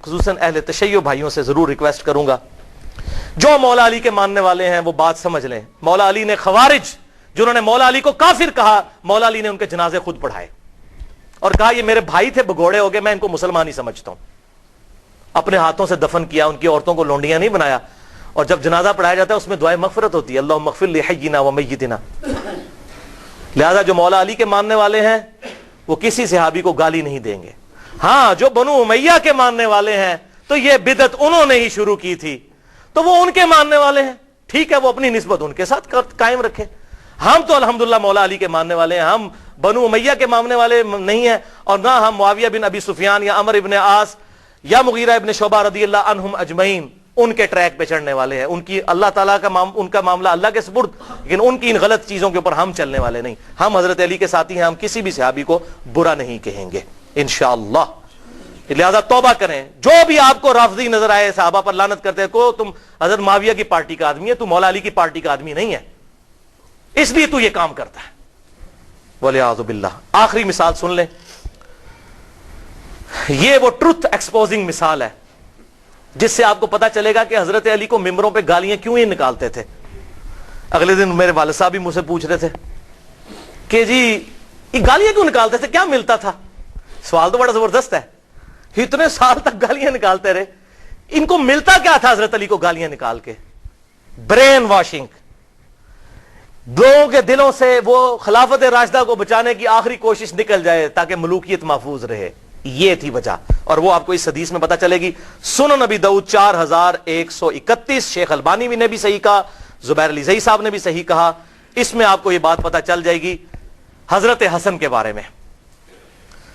خصوصاً اہل تشیع بھائیوں سے ضرور ریکویسٹ کروں گا، جو مولا علی کے ماننے والے ہیں وہ بات سمجھ لیں. مولا علی نے خوارج جنہوں نے مولا علی کو کافر کہا، مولا علی نے ان کے جنازے خود پڑھائے اور کہا یہ میرے بھائی تھے، بگوڑے ہو گئے، میں ان کو مسلمان ہی سمجھتا ہوں. اپنے ہاتھوں سے دفن کیا، ان کی عورتوں کو لونڈیاں نہیں بنایا. اور جب جنازہ پڑھایا جاتا ہے اس میں دعائے مغفرت ہوتی ہے، اللہم اغفر لحینا و میتنا. لہذا جو مولا علی کے ماننے والے ہیں وہ کسی صحابی کو گالی نہیں دیں گے. ہاں جو بنو امیہ کے ماننے والے ہیں تو یہ بدعت انہوں نے ہی شروع کی تھی، تو وہ ان کے ماننے والے ہیں، ٹھیک ہے، وہ اپنی نسبت ان کے ساتھ قائم رکھیں. ہم تو الحمدللہ مولا علی کے ماننے والے ہیں، ہم بنو امیہ کے ماننے والے نہیں ہیں، اور نہ ہم معاویہ بن ابی سفیان یا عمر ابن عاص یا مغیرہ ابن شعبہ رضی اللہ عنہم اجمعین ان کے ٹریک پہ چڑھنے والے ہیں. ان کی اللہ تعالیٰ کا ان کا معاملہ اللہ کے سپرد، لیکن ان کی ان غلط چیزوں کے اوپر ہم چلنے والے نہیں. ہم حضرت علی کے ساتھی ہیں، ہم کسی بھی صحابی کو برا نہیں کہیں گے انشاءاللہ. لہذا توبہ کریں. جو بھی آپ کو رافضی نظر آئے، صحابہ پر لعنت کرتے ہیں، کو تم حضرت معاویہ کی پارٹی کا آدمی ہے، تو مولا علی کی پارٹی کا آدمی نہیں ہے، اس لیے تو یہ کام کرتا ہے. وَلِعَاذُ بِاللَّہ. آخری مثال سن لیں، یہ وہ ٹروتھ ایکسپوزنگ مثال ہے جس سے آپ کو پتا چلے گا کہ حضرت علی کو ممبروں پہ گالیاں کیوں ہی نکالتے تھے. اگلے دن میرے والد صاحب بھی مجھ سے پوچھ رہے تھے کہ جی یہ گالیاں کیوں نکالتے تھے، کیا ملتا تھا؟ سوال تو بڑا زبردست ہے. اتنے سال تک گالیاں نکالتے رہے، ان کو ملتا کیا تھا حضرت علی کو گالیاں نکال کے؟ Brain washing. لوگوں کے دلوں سے وہ خلافت راشدہ کو بچانے کی آخری کوشش نکل جائے تاکہ ملوکیت محفوظ رہے. یہ تھی وجہ، اور وہ آپ کو اس حدیث میں پتا چلے گی. سنن نبی داؤد 4131. شیخ البانی بھی نے بھی صحیح کہا، زبیر علی زئی صاحب نے بھی صحیح کہا. اس میں آپ کو یہ بات پتا چل جائے گی حضرت حسن کے بارے میں.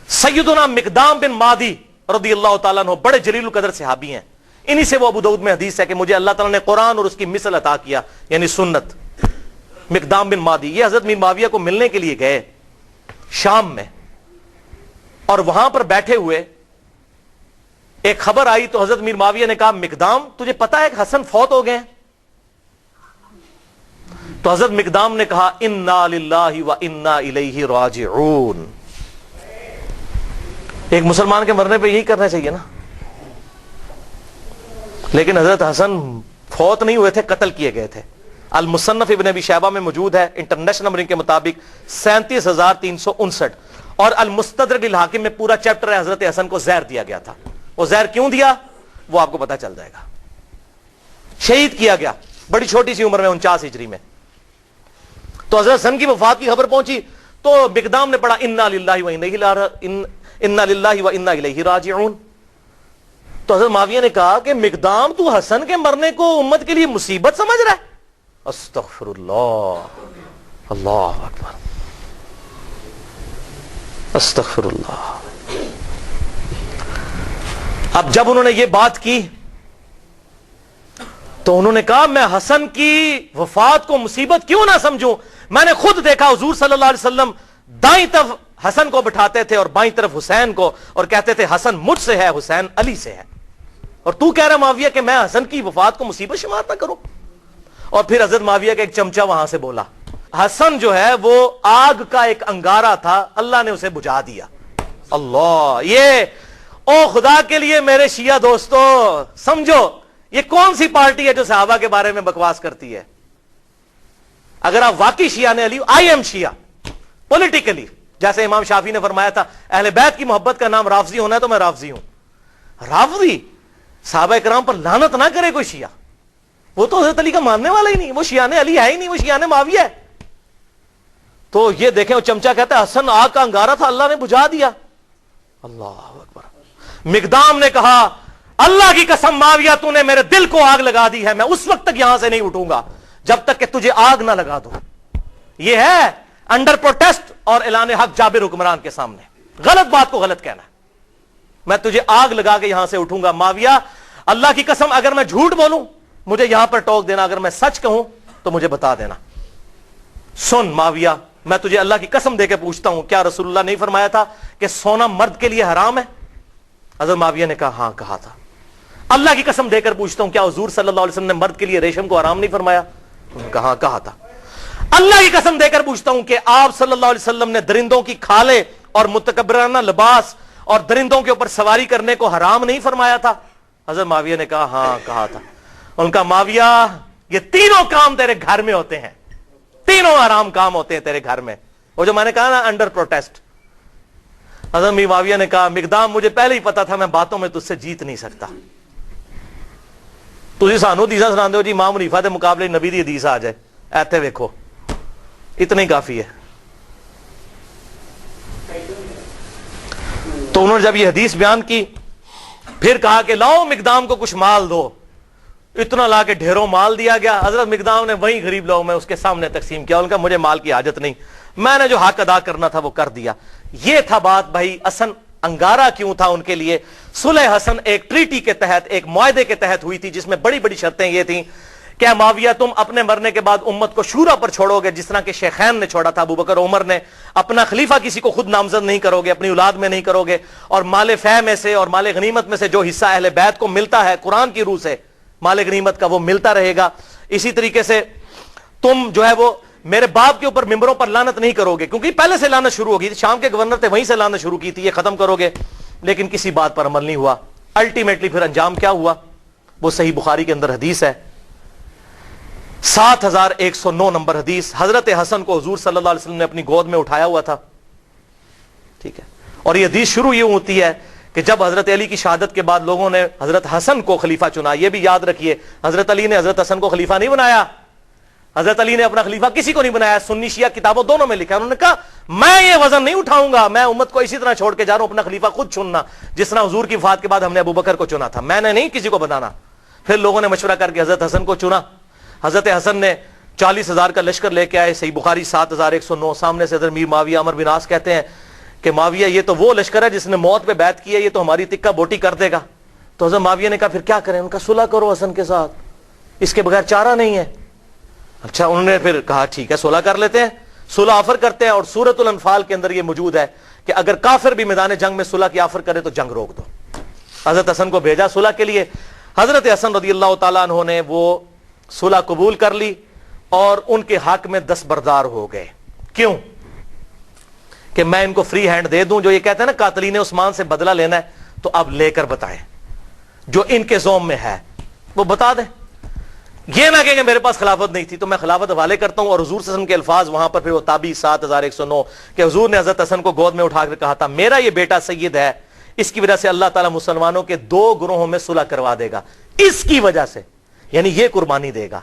سیدنا مقدام بن مادی رضی اللہ تعالیٰ عنہ بڑے جلیل القدر صحابی ہیں. انہی سے وہ ابو داؤد میں حدیث ہے کہ مجھے اللہ تعالیٰ نے قرآن اور اس کی مثل عطا کیا، یعنی سنت. مقدام بن مادی یہ حضرت میر معاویہ کو ملنے کے لیے گئے شام میں، اور وہاں پر بیٹھے ہوئے ایک خبر آئی تو حضرت میر معاویہ نے کہا مقدام تجھے پتا ہے کہ حسن فوت ہو گئے ہیں؟ تو حضرت مقدام نے کہا انا للہ و انا الیہ راجعون. ایک مسلمان کے مرنے پہ یہی کرنا چاہیے نا. لیکن حضرت حسن فوت نہیں ہوئے تھے، قتل کیے گئے تھے. المصنف ابن ابی شیبہ میں موجود ہے انٹرنیشنل نمبرنگ کے مطابق 37,359، اور المستدرک للحاکم میں پورا چیپٹر ہے حضرت حسن کو زہر دیا گیا تھا. وہ زہر کیوں دیا وہ آپ کو پتا چل جائے گا. شہید کیا گیا بڑی چھوٹی سی عمر میں 49 ہجری میں. تو حضرت حسن کی وفات کی خبر پہنچی تو مقدام نے پڑھا انا للہ و انا الیہ راجعون. تو حضرت معاویہ نے کہا کہ مقدام تو حسن کے مرنے کو امت کے لیے مصیبت سمجھ رہا ہے؟ استغفر اللہ، اللہ اکبر، استغفر اللہ. اب جب انہوں نے یہ بات کی تو انہوں نے کہا میں حسن کی وفات کو مصیبت کیوں نہ سمجھوں. میں نے خود دیکھا حضور صلی اللہ علیہ وسلم دائیں طرف حسن کو بٹھاتے تھے اور بائیں طرف حسین کو، اور کہتے تھے حسن مجھ سے ہے، حسین علی سے ہے. اور تو کہہ رہا معاویہ کہ میں حسن کی وفات کو مصیبت شمار نہ کروں. اور پھر حضرت معاویہ کا ایک چمچہ وہاں سے بولا حسن جو ہے وہ آگ کا ایک انگارہ تھا، اللہ نے اسے بجھا دیا. اللہ، یہ او خدا کے لیے میرے شیعہ دوستو سمجھو یہ کون سی پارٹی ہے جو صحابہ کے بارے میں بکواس کرتی ہے. اگر آپ واقعی شیعہ نے علی، آئی ایم شیعہ پولیٹیکلی، جیسے امام شافعی نے فرمایا تھا اہل بیت کی محبت کا نام رافضی ہونا ہے تو میں رافضی ہوں. رافضی صحابہ کرام پر لعنت نہ کرے کوئی شیعہ، وہ تو حضرت علی کا ماننے والا ہی نہیں، وہ شیعہ علی ہے ہی نہیں، وہ شیعہ معاویہ ہے. تو یہ دیکھیں وہ چمچہ کہتا ہے حسن آگ کا انگارہ تھا، اللہ نے بجھا دیا. اللہ اکبر. مقدام نے کہا اللہ کی قسم معاویہ تو نے میرے دل کو آگ لگا دی ہے، میں اس وقت تک یہاں سے نہیں اٹھوں گا جب تک کہ تجھے آگ نہ لگا دو. یہ ہے انڈر پروٹیسٹ اور اعلان حق جابر حکمران کے سامنے غلط بات کو غلط کہنا. میں تجھے آگ لگا کے یہاں سے اٹھوں گا. معاویہ اللہ کی قسم اگر میں جھوٹ بولوں مجھے یہاں پر ٹوک دینا، اگر میں سچ کہوں تو مجھے بتا دینا. سن معاویہ میں تجھے اللہ کی قسم دے کے پوچھتا ہوں، کیا رسول اللہ نہیں فرمایا تھا کہ سونا مرد کے لیے حرام ہے؟ حضرت معاویہ نے کہا ہاں کہا تھا. اللہ کی قسم دے کر پوچھتا ہوں، کیا حضور صلی اللہ علیہ وسلم نے مرد کے لیے ریشم کو حرام نہیں فرمایا؟ کہا تھا. اللہ کی قسم دے کر پوچھتا ہوں کہ آپ صلی اللہ علیہ وسلم نے درندوں کی کھالیں اور متکبرانہ لباس اور درندوں کے اوپر سواری کرنے کو حرام نہیں فرمایا تھا؟ حضرت معاویہ نے کہا ہاں کہا تھا. ان کا معاویہ یہ تینوں کام تیرے گھر میں ہوتے ہیں, تینوں حرام کام ہوتے ہیں تیرے گھر میں. وہ جو میں نے کہا نا انڈر پروٹیسٹ. حضرت معاویہ نے کہا مقدام مجھے پہلے ہی پتا تھا میں باتوں میں تجھ سے جیت نہیں سکتا. تھی سانو حدیث سنا دو جی امام حنیفہ کے مقابلے نبی دی حدیث آ جائے, ایتھے ویکھو اتنا ہی کافی ہے. تو انہوں نے جب یہ حدیث بیان کی پھر کہا کہ لاؤ مقدام کو کچھ مال دو. اتنا لا کے ڈھیروں مال دیا گیا. حضرت مقدام نے وہیں غریب لوگوں میں اس کے سامنے تقسیم کیا. ان کا مجھے مال کی حاجت نہیں, میں نے جو حق ادا کرنا تھا وہ کر دیا. یہ تھا بات بھائی. حسن انگارہ کیوں تھا ان کے لیے؟ صلح حسن ایک ٹریٹی کے تحت, ایک معاہدے کے تحت ہوئی تھی جس میں بڑی بڑی شرطیں یہ تھیں کہ معاویہ تم اپنے مرنے کے بعد امت کو شورا پر چھوڑو گے جس طرح کہ شیخین نے چھوڑا تھا, ابو بکر عمر نے. اپنا خلیفہ کسی کو خود نامزد نہیں کرو گے, اپنی اولاد میں نہیں کرو گے, اور مال فہ میں سے اور مال غنیمت میں سے جو حصہ اہل بیت کو ملتا ہے قرآن کی روح سے مال غنیمت کا وہ ملتا رہے گا. اسی طریقے سے تم جو ہے وہ میرے باپ کے اوپر ممبروں پر لعنت نہیں کرو گے, کیونکہ پہلے سے لعنت شروع ہوگی, شام کے گورنر تھے وہیں سے لعنت شروع کی تھی, یہ ختم کرو گے. لیکن کسی بات پر عمل نہیں ہوا. الٹیمیٹلی پھر انجام کیا ہوا وہ صحیح بخاری کے اندر حدیث ہے, 7109 نمبر حدیث. حضرت حسن کو حضور صلی اللہ علیہ وسلم نے اپنی گود میں اٹھایا ہوا تھا, ٹھیک ہے, اور یہ حدیث شروع یہ ہوتی ہے کہ جب حضرت علی کی شہادت کے بعد لوگوں نے حضرت حسن کو خلیفہ چنا. یہ بھی یاد رکھیے حضرت علی نے حضرت حسن کو خلیفہ نہیں بنایا. حضرت علی نے اپنا خلیفہ کسی کو نہیں بنایا. سنی شیعہ کتابوں دونوں میں لکھا ہے. انہوں نے کہا میں یہ وزن نہیں اٹھاؤں گا, میں امت کو اسی طرح چھوڑ کے جا رہا ہوں, اپنا خلیفہ خود چننا جس طرح حضور کی وفات کے بعد ہم نے ابو بکر کو چنا تھا, میں نے نہیں کسی کو بنانا. پھر لوگوں نے مشورہ کر کے حضرت حسن کو چنا. حضرت حسن نے 40,000 کا لشکر لے کے آئے. صحیح بخاری 7109. سامنے سے حضرت میر معاویہ عمر بن عاص کہتے ہیں کہ معاویہ یہ تو وہ لشکر ہے جس نے موت پہ بیعت کی ہے, یہ تو ہماری تکہ بوٹی کر دے گا. تو حضرت معاویہ نے کہا پھر کیا کریں؟ ان کا صلح کرو حسن کے ساتھ, اس کے بغیر چارہ نہیں ہے. اچھا, انہوں نے پھر کہا ٹھیک ہے صلح کر لیتے ہیں. صلح آفر کرتے ہیں, اور سورۃ الانفال کے اندر یہ موجود ہے کہ اگر کافر بھی میدان جنگ میں صلح کی آفر کرے تو جنگ روک دو. حضرت حسن کو بھیجا صلح کے لیے. حضرت حسن رضی اللہ تعالیٰ عنہ نے وہ صلح قبول کر لی اور ان کے حق میں دستبردار ہو گئے. کیوں؟ کہ میں ان کو فری ہینڈ دے دوں. جو یہ کہتے ہیں نا قاتلین عثمان سے بدلہ لینا ہے, تو اب لے کر بتائیں جو ان کے زوم میں ہے وہ بتا دیں. یہ نہ کہ میرے پاس خلافت نہیں تھی تو میں خلافت حوالے کرتا ہوں. اور حضور صلی اللہ علیہ وسلم کے الفاظ وہاں پر پھر وہ تابعی 7109 کہ حضور نے حضرت حسن کو گود میں اٹھا کر کہا تھا میرا یہ بیٹا سید ہے, اس کی وجہ سے اللہ تعالیٰ مسلمانوں کے 2 گروہوں میں صلح کروا دے گا, اس کی وجہ سے, یعنی یہ قربانی دے گا.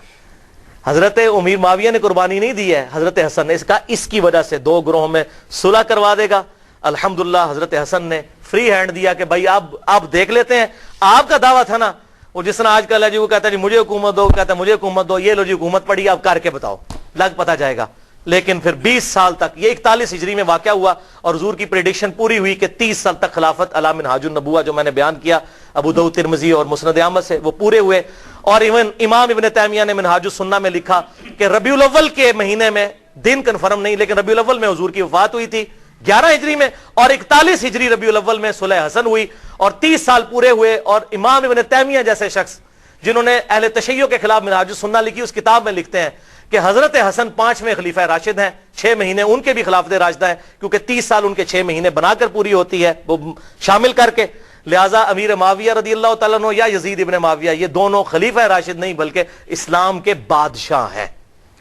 حضرت امیر معاویہ نے قربانی نہیں دی ہے, حضرت حسن نے. اس کا اس کی وجہ سے 2 گروہوں میں صلح کروا دے گا. الحمدللہ حضرت حسن نے فری ہینڈ دیا کہ بھائی آپ دیکھ لیتے ہیں. آپ کا دعویٰ تھا نا وہ جس طرح آج کل ہے جی, وہ کہتا ہے جی مجھے حکومت دو, کہتا ہے مجھے حکومت دو, یہ لو جی حکومت پڑی آپ کر کے بتاؤ, لگ پتا جائے گا. لیکن پھر 20 سال تک, یہ 41 ہجری میں واقعہ ہوا اور حضور کی پریڈکشن پوری ہوئی کہ 30 سال تک خلافت علی منہاج النبوہ جو میں نے بیان کیا ابو داؤد ترمذی اور مسند احمد سے, وہ پورے ہوئے. اور ایون امام ابن تیمیہ نے منہاج السنہ میں لکھا کہ ربیع الاول کے مہینے میں, دن کنفرم نہیں لیکن ربیع الاول میں حضور کی وفات ہوئی تھی 11 ہجری میں, اور 41 ہجری ربیع الاول میں صلح حسن ہوئی اور 30 سال پورے ہوئے. اور امام ابن تیمیہ جیسے شخص جنہوں نے اہل تشیع کے خلاف منہاج السنہ لکھی, اس کتاب میں لکھتے ہیں کہ حضرت حسن 5ویں خلیفہ راشد ہیں, 6 مہینے ان کے بھی خلافت راشدہ ہیں کیونکہ 30 سال ان کے 6 مہینے بنا کر پوری ہوتی ہے وہ شامل کر کے. لہٰذا امیر معاویہ رضی اللہ تعالیٰ عنہ یا یزید ابن معاویہ یہ دونوں خلیفہ راشد نہیں بلکہ اسلام کے بادشاہ ہیں.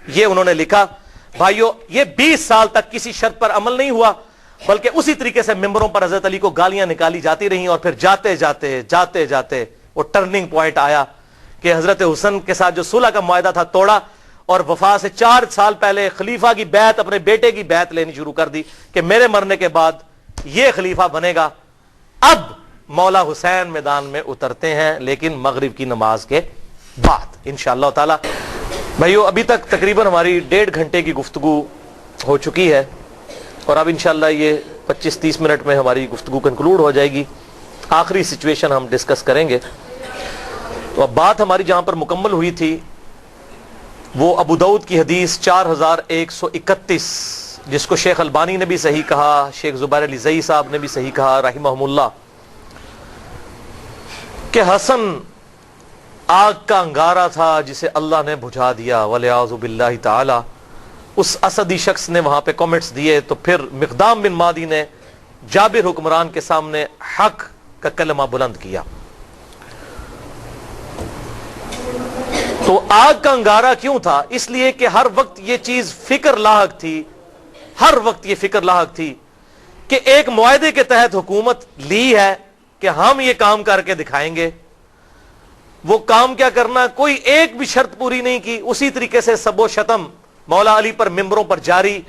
یہ انہوں نے لکھا. بھائیو یہ 20 سال تک کسی شرط پر عمل نہیں ہوا بلکہ اسی طریقے سے ممبروں پر حضرت علی کو گالیاں نکالی جاتی رہیں, اور پھر جاتے جاتے وہ ٹرننگ پوائنٹ آیا کہ حضرت حسن کے ساتھ جو صلح کا معاہدہ تھا توڑا, اور وفات سے 4 سال پہلے خلیفہ کی بیعت, اپنے بیٹے کی بیعت لینی شروع کر دی کہ میرے مرنے کے بعد یہ خلیفہ بنے گا. اب مولا حسین میدان میں اترتے ہیں لیکن مغرب کی نماز کے بعد انشاءاللہ تعالی. بھائیو ابھی تک تقریباً ہماری 1.5 گھنٹے کی گفتگو ہو چکی ہے اور اب انشاءاللہ یہ 25-30 منٹ میں ہماری گفتگو کنکلوڈ ہو جائے گی. آخری سچویشن ہم ڈسکس کریں گے. تو اب بات ہماری جہاں پر مکمل ہوئی تھی وہ ابو داؤد کی حدیث 4131 جس کو شیخ البانی نے بھی صحیح کہا, شیخ زبیر علی زئی صاحب نے بھی صحیح کہا رحمہم اللہ, کہ حسن آگ کا انگارہ تھا جسے اللہ نے بجھا دیا والعیاذ باللہ تعالی. اس اسدی شخص نے وہاں پہ کامنٹس دیے تو پھر مقدام بن مادی نے جابر حکمران کے سامنے حق کا کلمہ بلند کیا. تو آگ کا انگارہ کیوں تھا؟ اس لیے کہ ہر وقت یہ چیز فکر لاحق تھی، ہر وقت یہ فکر لاحق تھی کہ ایک معاہدے کے تحت حکومت لی ہے کہ ہم یہ کام کر کے دکھائیں گے. وہ کام کیا کرنا، کوئی ایک بھی شرط پوری نہیں کی. اسی طریقے سے سب و شتم مولا علی پر ممبروں پر جاری،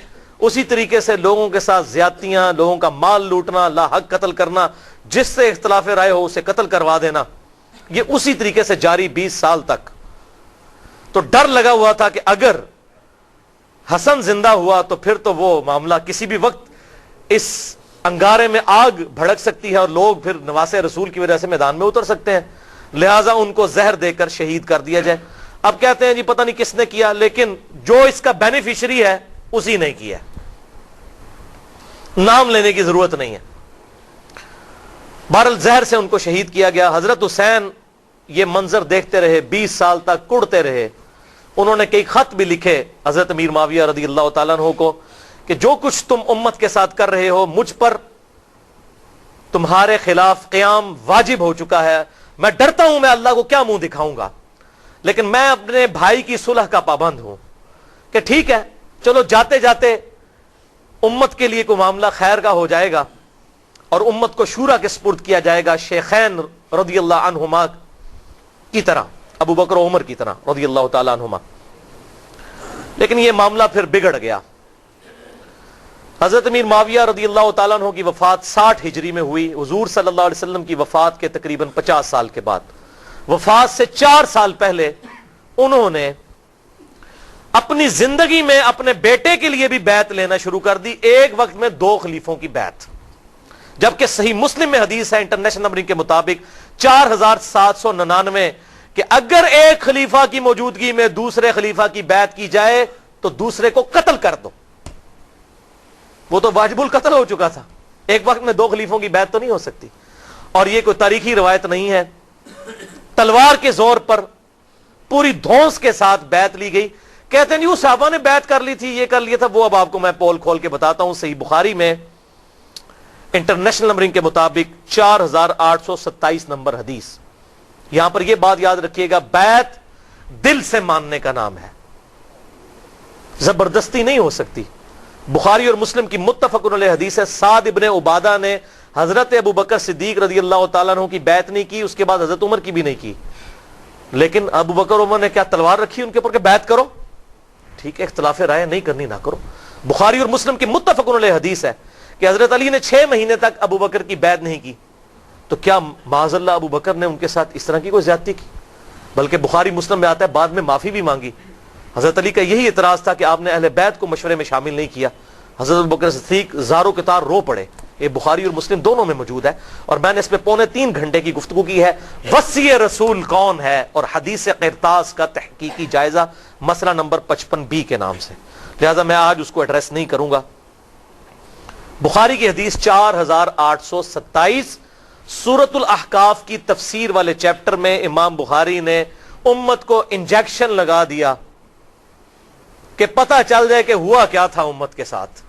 اسی طریقے سے لوگوں کے ساتھ زیادتیاں، لوگوں کا مال لوٹنا، لا حق قتل کرنا، جس سے اختلاف رائے ہو اسے قتل کروا دینا، یہ اسی طریقے سے جاری 20 سال تک. تو ڈر لگا ہوا تھا کہ اگر حسن زندہ ہوا تو پھر تو وہ معاملہ کسی بھی وقت اس انگارے میں آگ بھڑک سکتی ہے اور لوگ پھر نواسے رسول کی وجہ سے میدان میں اتر سکتے ہیں. لہٰذا ان کو زہر دے کر شہید کر دیا جائے. اب کہتے ہیں جی پتہ نہیں کس نے کیا، لیکن جو اس کا بینیفیشری ہے اسی نے کیا. نام لینے کی ضرورت نہیں ہے. بہرحال زہر سے ان کو شہید کیا گیا. حضرت حسین یہ منظر دیکھتے رہے، 20 سال تک کڑتے رہے. انہوں نے کئی خط بھی لکھے حضرت امیر معاویہ رضی اللہ تعالیٰ عنہ کو کہ جو کچھ تم امت کے ساتھ کر رہے ہو، مجھ پر تمہارے خلاف قیام واجب ہو چکا ہے. میں ڈرتا ہوں میں اللہ کو کیا منہ دکھاؤں گا، لیکن میں اپنے بھائی کی صلح کا پابند ہوں کہ ٹھیک ہے چلو جاتے جاتے امت کے لیے کوئی معاملہ خیر کا ہو جائے گا اور امت کو شورا کے سپرد کیا جائے گا، شیخین رضی اللہ عنہما کی طرح، ابو بکر و عمر کی طرح رضی اللہ تعالی عنہما. لیکن یہ معاملہ پھر بگڑ گیا. حضرت امیر معاویہ رضی اللہ تعالیٰ عنہ کی وفات 60 ہجری میں ہوئی. حضور صلی اللہ علیہ وسلم کی وفات کے تقریباً 50 سال کے بعد، وفات سے 4 سال پہلے انہوں نے اپنی زندگی میں اپنے بیٹے کے لیے بھی بیعت لینا شروع کر دی. ایک وقت میں 2 خلیفوں کی بیعت، جبکہ صحیح مسلم میں حدیث ہے انٹرنیشنل نمبرنگ کے مطابق 4799 کہ اگر ایک خلیفہ کی موجودگی میں دوسرے خلیفہ کی بیعت کی جائے تو دوسرے کو قتل کر دو. وہ تو واجب القتل ہو چکا تھا. ایک وقت میں 2 خلیفوں کی بیعت تو نہیں ہو سکتی. اور یہ کوئی تاریخی روایت نہیں ہے. تلوار کے زور پر پوری دھونس کے ساتھ بیعت لی گئی. کہتے ہیں اس صحابہ نے بیعت کر لی تھی، یہ کر لیا تھا. وہ اب آپ کو میں پول کھول کے بتاتا ہوں. صحیح بخاری میں انٹرنیشنل نمبرنگ کے مطابق 4827 نمبر حدیث. یہاں پر یہ بات یاد رکھیے گا، بیعت دل سے ماننے کا نام ہے، زبردستی نہیں ہو سکتی. بخاری اور مسلم کی متفق علیہ حدیث ہے، سعد ابن عبادہ نے حضرت ابو بکر صدیق رضی اللہ تعالیٰ عنہ کی بیعت نہیں کی، اس کے بعد حضرت عمر کی بھی نہیں کی. لیکن ابو بکر عمر نے کیا تلوار رکھی ان کے اوپر کہ بیعت کرو؟ ٹھیک ہے، اختلاف رائے نہیں کرنی نہ کرو. بخاری اور مسلم کی متفق علیہ حدیث ہے کہ حضرت علی نے 6 مہینے تک ابو بکر کی بیعت نہیں کی. تو کیا معاذ اللہ ابو بکر نے ان کے ساتھ اس طرح کی کوئی زیادتی کی؟ بلکہ بخاری مسلم میں آتا ہے بعد میں معافی بھی مانگی. حضرت علی کا یہی اعتراض تھا کہ آپ نے اہل بیت کو مشورے میں شامل نہیں کیا. حضرت ابوبکر صدیق زاروں کے تار رو پڑے. یہ بخاری اور مسلم دونوں میں موجود ہے، اور میں نے اس پہ 2.25 گھنٹے کی گفتگو کی ہے. وصی رسول کون ہے اور حدیث قرطاس کا تحقیقی جائزہ، مسئلہ نمبر 55B کے نام سے. لہذا میں آج اس کو ایڈریس نہیں کروں گا. بخاری کی حدیث 4827 سورۃ الاحقاف کی تفسیر والے چیپٹر میں امام بخاری نے امت کو انجیکشن لگا دیا کہ پتہ چل جائے کہ ہوا کیا تھا امت کے ساتھ.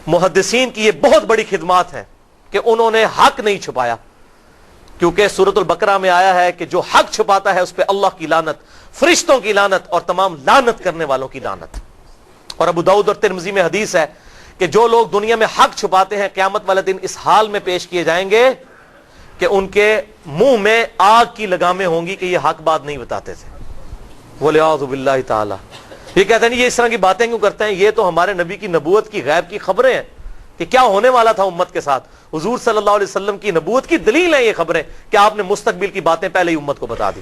محدثین کی یہ بہت بڑی خدمات ہیں کہ انہوں نے حق نہیں چھپایا، کیونکہ سورۃ البقرہ میں آیا ہے کہ جو حق چھپاتا ہے اس پہ اللہ کی لعنت، فرشتوں کی لعنت اور تمام لعنت کرنے والوں کی لعنت. اور ابو داؤد اور ترمذی میں حدیث ہے کہ جو لوگ دنیا میں حق چھپاتے ہیں قیامت والے دن اس حال میں پیش کیے جائیں گے کہ ان کے منہ میں آگ کی لگامیں ہوں گی کہ یہ حق بات نہیں بتاتے تھے. وَلِعَاذُ بِاللَّهِ تعالی. یہ کہتے ہیں یہ اس طرح کی باتیں کیوں کرتے ہیں؟ یہ تو ہمارے نبی کی نبوت کی غیب کی خبریں ہیں کہ کیا ہونے والا تھا امت کے ساتھ. حضور صلی اللہ علیہ وسلم کی نبوت کی دلیل ہیں یہ خبریں کہ آپ نے مستقبل کی باتیں پہلے ہی امت کو بتا دی.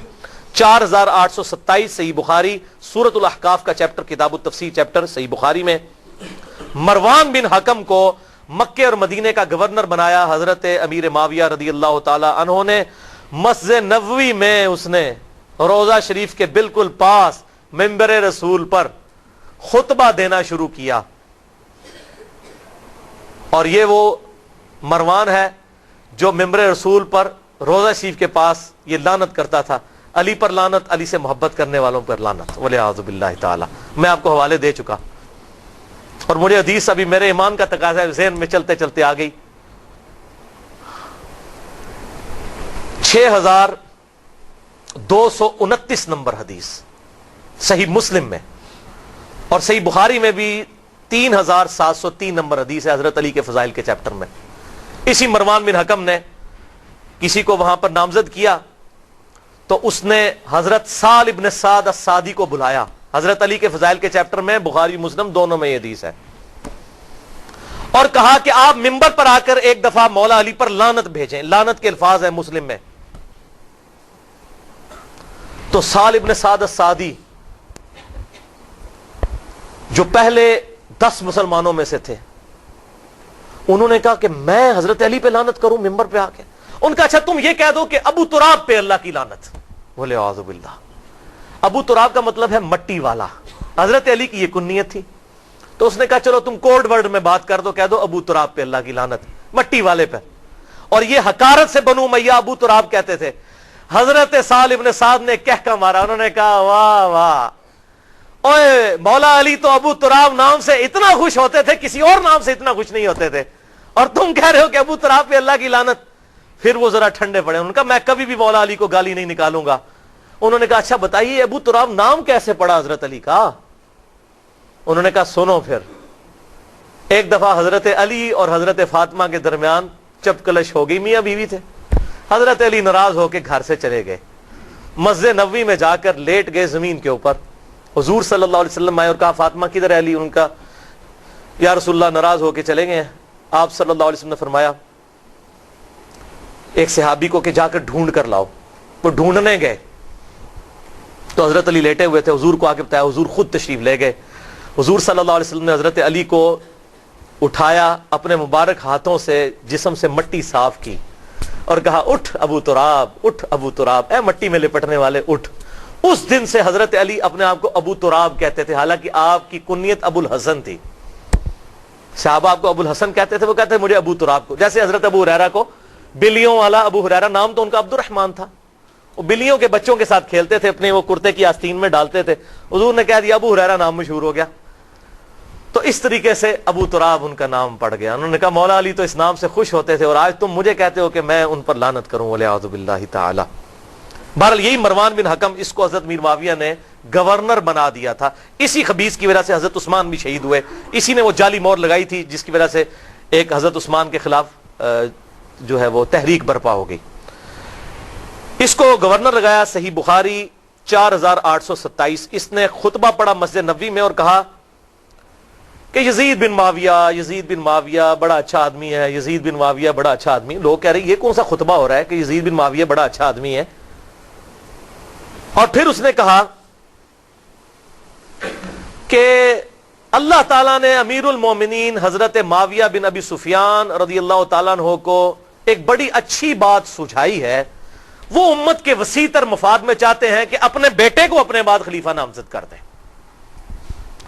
4827 صحیح بخاری سورۃ الاحقاف کا چیپٹر، کتاب التفسیر چیپٹر صحیح بخاری میں. مروان بن حکم کو مکے اور مدینے کا گورنر بنایا حضرت امیر معاویہ رضی اللہ تعالی عنہ نے. مسجد نبوی میں اس نے روضہ شریف کے بالکل پاس منبر رسول پر خطبہ دینا شروع کیا. اور یہ وہ مروان ہے جو منبر رسول پر روضہ شریف کے پاس یہ لعنت کرتا تھا، علی پر لعنت، علی سے محبت کرنے والوں پر لعنت، وَلِعَاذُ بِاللَّهِ تعالی. میں آپ کو حوالے دے چکا. اور مجھے حدیث ابھی میرے ایمان کا تقاضا ہے ذہن میں چلتے چلتے آ گئی. 6229 نمبر حدیث صحیح مسلم میں، اور صحیح بخاری میں بھی 3703 نمبر حدیث ہے حضرت علی کے فضائل کے چیپٹر میں. اسی مروان بن حکم نے کسی کو وہاں پر نامزد کیا تو اس نے حضرت سال ابن سعد السعدی کو بلایا. حضرت علی کے فضائل کے چیپٹر میں، بخاری مسلم دونوں میں یہ حدیث ہے، اور کہا کہ آپ منبر پر آ کر ایک دفعہ مولا علی پر لعنت بھیجیں. لعنت کے الفاظ ہیں مسلم میں. تو سال ابن سعد السعدی جو پہلے 10 مسلمانوں میں سے تھے، انہوں نے کہا کہ میں حضرت علی پہ لعنت کروں ممبر پہ آ کے؟ ان کا اچھا تم یہ کہہ دو کہ ابو تراب پہ اللہ کی لعنت. بولے اعوذ باللہ. ابو تراب کا مطلب ہے مٹی والا. حضرت علی کی یہ کنیت تھی. تو اس نے کہا چلو تم کوڈ ورڈ میں بات کر دو، کہہ دو ابو تراب پہ اللہ کی لعنت، مٹی والے پہ. اور یہ حقارت سے بنو امیہ ابو تراب کہتے تھے. حضرت سال ابن سعد نے کہہ مارا. انہوں نے کہا واہ واہ، اوے مولا علی تو ابو تراب نام سے اتنا خوش ہوتے تھے، کسی اور نام سے اتنا خوش نہیں ہوتے تھے، اور تم کہہ رہے ہو کہ ابو تراب پہ اللہ کی لعنت. پھر وہ ذرا ٹھنڈے پڑے. انہوں نے کہا میں کبھی بھی مولا علی کو گالی نہیں نکالوں گا. انہوں نے کہا اچھا بتائیے ابو تراب نام کیسے پڑا حضرت علی کا؟ انہوں نے کہا سنو. پھر ایک دفعہ حضرت علی اور حضرت فاطمہ کے درمیان چپکلش ہو گئی. میاں بیوی تھے. حضرت علی ناراض ہو کے گھر سے چلے گئے. مسجد نبوی میں جا کر لیٹ گئے زمین کے اوپر. حضور صلی اللہ علیہ وسلم آئے اور کہا فاطمہ کدھر ہے علی؟ ان کا یا رسول اللہ ناراض ہو کے چلے گئے ہیں. آپ صلی اللہ علیہ وسلم نے فرمایا ایک صحابی کو کہ جا کر ڈھونڈ کر لاؤ. وہ ڈھونڈنے گئے تو حضرت علی لیٹے ہوئے تھے. حضور کو آ کے بتایا. حضور خود تشریف لے گئے. حضور صلی اللہ علیہ وسلم نے حضرت علی کو اٹھایا، اپنے مبارک ہاتھوں سے جسم سے مٹی صاف کی اور کہا اٹھ ابو تراب، اٹھ ابو تراب، اے مٹی میں لپٹنے والے اٹھ. اس دن سے حضرت علی اپنے آپ کو ابو تراب کہتے تھے، حالانکہ آپ کی کنیت ابو الحسن تھی. صحابہ آپ کو ابو الحسن کہتے تھے، وہ کہتے ہیں مجھے ابو تراب کو. جیسے حضرت ابو ہریرہ کو بلیوں والا ابو ہریرہ، نام تو ان کا عبد الرحمن تھا. وہ بلیوں کے بچوں کے ساتھ کھیلتے تھے، اپنے وہ کرتے کی آستین میں ڈالتے تھے. حضور نے کہہ دیا ابو ہریرہ نام مشہور ہو گیا. تو اس طریقے سے ابو تراب ان کا نام پڑ گیا. انہوں نے کہا مولا علی تو اس نام سے خوش ہوتے تھے اور آج تم مجھے کہتے ہو کہ میں ان پر لعنت کروں. ولی اعوذ باللہ تعالی. بہرحال یہی مروان بن حکم، اس کو حضرت میر معاویہ نے گورنر بنا دیا تھا. اسی خبیث کی وجہ سے حضرت عثمان بھی شہید ہوئے. اسی نے وہ جعلی مور لگائی تھی جس کی وجہ سے ایک حضرت عثمان کے خلاف جو ہے وہ تحریک برپا ہو گئی. اس کو گورنر لگایا. صحیح بخاری 4827. اس نے خطبہ پڑھا مسجد نبوی میں اور کہا کہ یزید بن معاویہ بڑا اچھا آدمی ہے، یزید بن معاویہ بڑا اچھا آدمی. لوگ کہہ رہے ہیں یہ کون سا خطبہ ہو رہا ہے کہ یزید بن معاویہ بڑا اچھا آدمی ہے. اور پھر اس نے کہا کہ اللہ تعالیٰ نے امیر المومنین حضرت معاویہ بن ابی سفیان رضی اللہ تعالیٰ عنہ کو ایک بڑی اچھی بات سجھائی ہے. وہ امت کے وسیع تر مفاد میں چاہتے ہیں کہ اپنے بیٹے کو اپنے بعد خلیفہ نامزد کر دیں.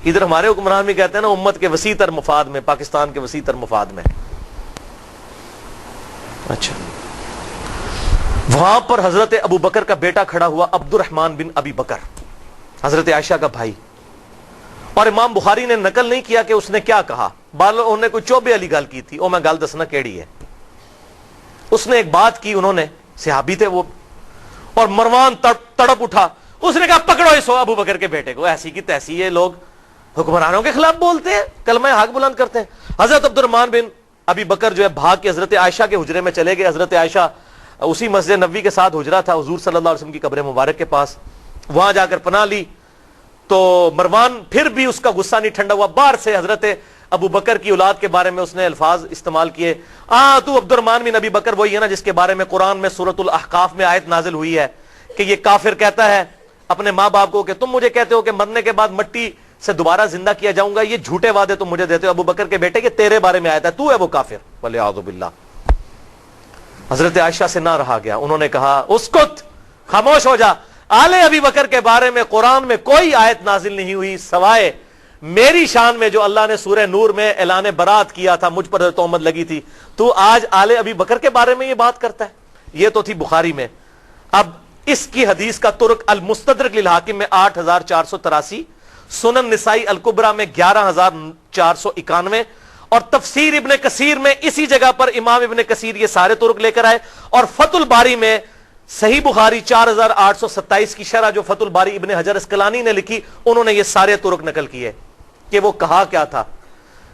ادھر ہمارے حکمران بھی کہتے ہیں نا امت کے وسیع تر مفاد میں، پاکستان کے وسیع تر مفاد میں. اچھا، وہاں پر حضرت ابو بکر کا بیٹا کھڑا ہوا، عبد الرحمن بن ابی بکر، حضرت عائشہ کا بھائی. اور امام بخاری نے نقل نہیں کیا کہ اس نے کیا کہا. انہوں نے کوئی چوبے والی گل کی تھی. میں گل دسنا کیڑی ہے. اس نے ایک بات کی، انہوں نے صحابی تھے وہ، اور مروان تڑپ اٹھا. اس نے کہا پکڑو اس ابو بکر کے بیٹے کو. ایسی کی تیسی یہ لوگ حکمرانوں کے خلاف بولتے ہیں، کلمہ حق بلند کرتے ہیں. حضرت عبد الرحمن بن ابی بکر جو ہے بھاگ کے حضرت عائشہ کے حجرے میں چلے گئے. حضرت عائشہ اسی مسجد نبوی کے ساتھ حجرہ تھا حضور صلی اللہ علیہ وسلم کی قبر مبارک کے پاس. وہاں جا کر پناہ لی. تو مروان پھر بھی اس کا غصہ نہیں ٹھنڈا ہوا. باہر سے حضرت ابو بکر کی اولاد کے بارے میں اس نے الفاظ استعمال کیے. تو عبد الرحمن بن ابی بکر وہی ہے نا جس کے بارے میں قرآن میں سورۃ الاحقاف میں آیت نازل ہوئی ہے کہ یہ کافر کہتا ہے اپنے ماں باپ کو کہ تم مجھے کہتے ہو کہ مرنے کے بعد مٹی سے دوبارہ زندہ کیا جاؤں گا. یہ جھوٹے وعدے تم مجھے دیتے ہو. ابو بکر کے بیٹے کہ تیرے بارے میں آیت ہے، تو ہے وہ کافر. ولی اعوذ باللہ. حضرت عائشہ سے نہ رہا گیا. انہوں نے کہا اسکت، خاموش ہو جا. آل ابی بکر کے بارے میں قرآن میں کوئی آیت نازل نہیں ہوئی سوائے میری شان میں جو اللہ نے سورہ نور میں اعلان برات کیا تھا، مجھ پر تہمت لگی تھی. تو آج آل ابی بکر کے بارے میں یہ بات کرتا ہے. یہ تو تھی بخاری میں. اب اس کی حدیث کا ترک المستدرک للحاکم میں 8483، سنن نسائی الکبریٰ میں 1491 اور تفسیر ابن کثیر میں اسی جگہ پر امام ابن کثیر یہ سارے طرق لے کر آئے, اور فتح الباری میں صحیح بخاری 4827 کی شرح جو فتح الباری ابن حجر اسقلانی نے لکھی, انہوں نے یہ سارے طرق نقل کیے کہ وہ کہا کیا تھا.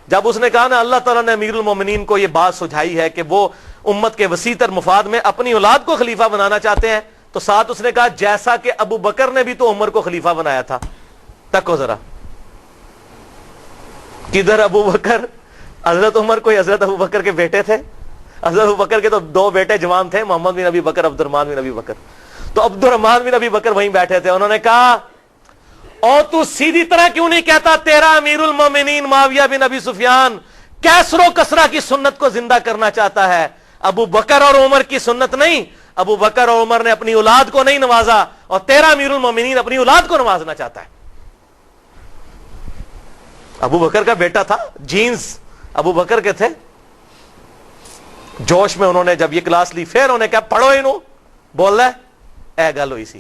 جب اس نے کہا نا اللہ تعالیٰ نے امیر المومنین کو یہ بات سجھائی ہے کہ وہ امت کے وسیع تر مفاد میں اپنی اولاد کو خلیفہ بنانا چاہتے ہیں, تو ساتھ اس نے کہا جیسا کہ ابو بکر نے بھی تو عمر کو خلیفہ بنایا تھا. تکو ذرا, کدھر ابو بکر, حضرت عمر کوئی حضرت ابو بکر کے بیٹے تھے؟ حضرت ابو بکر کے تو 2 بیٹے جوان تھے, محمد بن ابی بکر, عبد الرحمن بن ابی بکر. تو عبد الرحمن بن ابی بکر وہیں بیٹھے تھے. انہوں نے کہا او تو سیدھی طرح کیوں نہیں کہتا تیرا امیر المومنین معاویہ بن ابی سفیان کیسر و کسرا کی سنت کو زندہ کرنا چاہتا ہے, ابو بکر اور عمر کی سنت نہیں. ابو بکر اور عمر نے اپنی اولاد کو نہیں نوازا, اور تیرا امیر المومنین اپنی اولاد کو نوازنا چاہتا ہے. ابو بکر کا بیٹا تھا, جینز ابو بکر کے تھے. جوش میں انہوں نے جب یہ کلاس لی, پھر انہوں نے کہا پڑھو انہوں, بول رہا ہے اے گل ہوئی سی.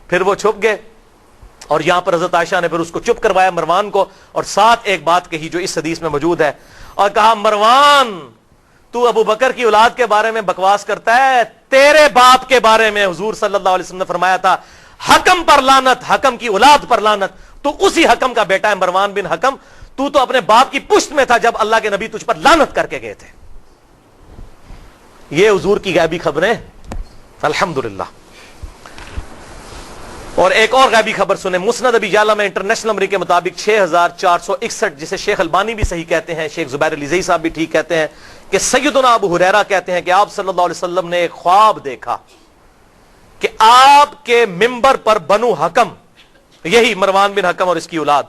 پھر وہ چھپ گئے, اور یہاں پر حضرت عائشہ نے پھر اس کو چپ کروایا مروان کو, اور ساتھ ایک بات کہی جو اس حدیث میں موجود ہے, اور کہا مروان تو ابو بکر کی اولاد کے بارے میں بکواس کرتا ہے, تیرے باپ کے بارے میں حضور صلی اللہ علیہ وسلم نے فرمایا تھا حکم پر لعنت, حکم کی اولاد پر لعنت. تو اسی حکم کا بیٹا ہے مروان بن حکم, تو اپنے باپ کی پشت میں تھا جب اللہ کے نبی تجھ پر لعنت کر کے گئے تھے. یہ حضور کی غیبی خبریں الحمدللہ. اور ایک اور غیبی خبر سنیں, مسند ابی یعلا میں انٹرنیشنل نمبر کے مطابق 6461, جسے شیخ البانی بھی صحیح کہتے ہیں, شیخ زبیر علیزئی صاحب بھی ٹھیک کہتے ہیں, کہ سیدنا ابو ہریرہ کہتے ہیں کہ آپ صلی اللہ علیہ وسلم نے ایک خواب دیکھا کہ آپ کے منبر پر بنو حکم, یہی مروان بن حکم اور اس کی اولاد,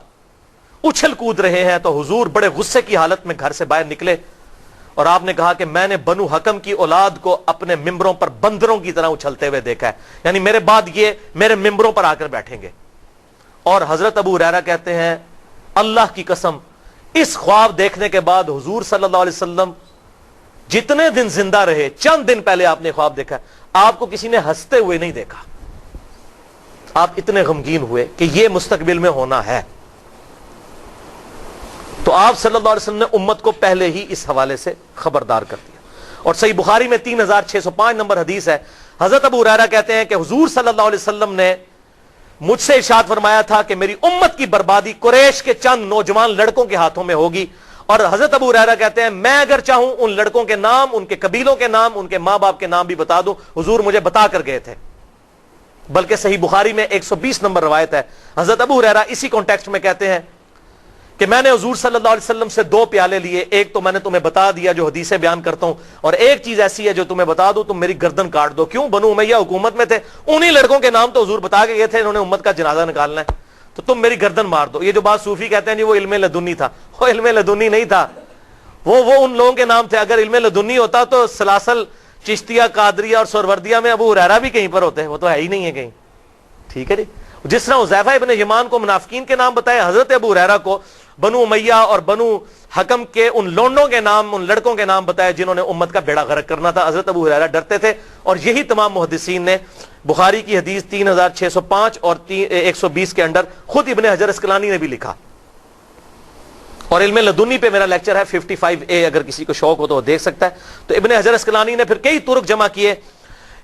اچھل کود رہے ہیں. تو حضور بڑے غصے کی حالت میں گھر سے باہر نکلے, اور آپ نے کہا کہ میں نے بنو حکم کی اولاد کو اپنے ممبروں پر بندروں کی طرح اچھلتے ہوئے دیکھا ہے, یعنی میرے بعد یہ میرے ممبروں پر آ کر بیٹھیں گے. اور حضرت ابو ہریرہ کہتے ہیں اللہ کی قسم اس خواب دیکھنے کے بعد حضور صلی اللہ علیہ وسلم جتنے دن زندہ رہے, چند دن پہلے آپ نے خواب دیکھا, آپ کو کسی نے ہنستے ہوئے نہیں دیکھا. آپ اتنے غمگین ہوئے کہ یہ مستقبل میں ہونا ہے. تو آپ صلی اللہ علیہ وسلم نے امت کو پہلے ہی اس حوالے سے خبردار کر دیا. اور صحیح بخاری میں 3605 نمبر حدیث ہے, حضرت ابو ہریرہ کہتے ہیں کہ حضور صلی اللہ علیہ وسلم نے مجھ سے ارشاد فرمایا تھا کہ میری امت کی بربادی قریش کے چند نوجوان لڑکوں کے ہاتھوں میں ہوگی. اور حضرت ابو ہریرہ کہتے ہیں میں اگر چاہوں ان لڑکوں کے نام, ان کے قبیلوں کے نام, ان کے ماں باپ کے نام بھی بتا دوں, حضور مجھے بتا کر گئے تھے. بلکہ صحیح بخاری میں 120 نمبر روایت ہے, حضرت ابو ہریرہ اسی کانٹیکسٹ میں کہتے ہیں کہ میں نے حضور صلی اللہ علیہ وسلم سے 2 پیالے لیے, ایک تو میں نے تمہیں بتا دیا جو حدیثیں بیان کرتا ہوں, اور ایک چیز ایسی ہے جو تمہیں بتا دوں تم میری گردن کاٹ دو. کیوں؟ بنو امیہ حکومت میں تھے, انہی لڑکوں کے نام تو حضور بتا کے گئے تھے, انہوں نے امت کا جنازہ نکالنا ہے, تو تم میری گردن مار دو. یہ جو بات صوفی کہتے ہیں جی وہ علم لدنی تھا, وہ علم لدنی نہیں تھا, وہ ان لوگوں کے نام تھے. اگر علم لدنی ہوتا تو سلاسل, چشتیہ, قادریہ اور سہروردیہ میں ابو ہریرہ بھی کہیں پر ہوتے, وہ تو ہے ہی نہیں ہے کہیں. ٹھیک ہے جی. جس طرح حذیفہ ابن یمان کو منافقین کے نام بتائے, حضرت ابو ہریرہ کو بنو امیہ اور بنو حکم کے ان لونڈوں کے نام, ان لڑکوں کے نام بتائے جنہوں نے امت کا بیڑا غرق کرنا تھا. حضرت ابو ہریرہ ڈرتے تھے, اور یہی تمام محدثین نے بخاری کی حدیث 3605 اور 120 کے اندر خود ابن حجر اسقلانی نے بھی لکھا. اور علم لدنی پہ میرا لیکچر ہے 55A, اگر کسی کو شوق ہو تو وہ دیکھ سکتا ہے. تو ابن حجر اسقلانی نے پھر کئی طرق جمع کیے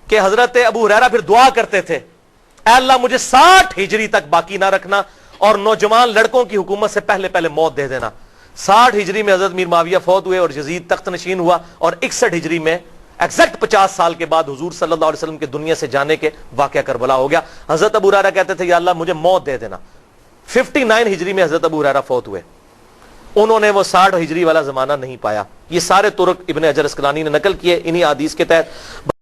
کہ حضرت ابو ہریرہ پھر دعا کرتے تھے اے اللہ مجھے 60 ہجری تک باقی نہ رکھنا, اور نوجوان لڑکوں کی حکومت سے پہلے پہلے موت دے دینا. 60 ہجری میں حضرت میر معاویہ فوت ہوئے اور یزید تخت نشین ہوا, اور 61 ہجری میں ایگزیکٹ 50 سال کے بعد حضور صلی اللہ علیہ وسلم کے دنیا سے جانے کے واقعہ کربلا ہو گیا. حضرت ابو ہریرہ کہتے تھے یا اللہ مجھے موت دے دینا. 59 ہجری میں حضرت ابو ہریرہ فوت ہوئے, انہوں نے وہ 60 ہجری والا زمانہ نہیں پایا. یہ سارے طرق ابن حجر اسقلانی نے نقل کیے انہی حدیث کے تحت.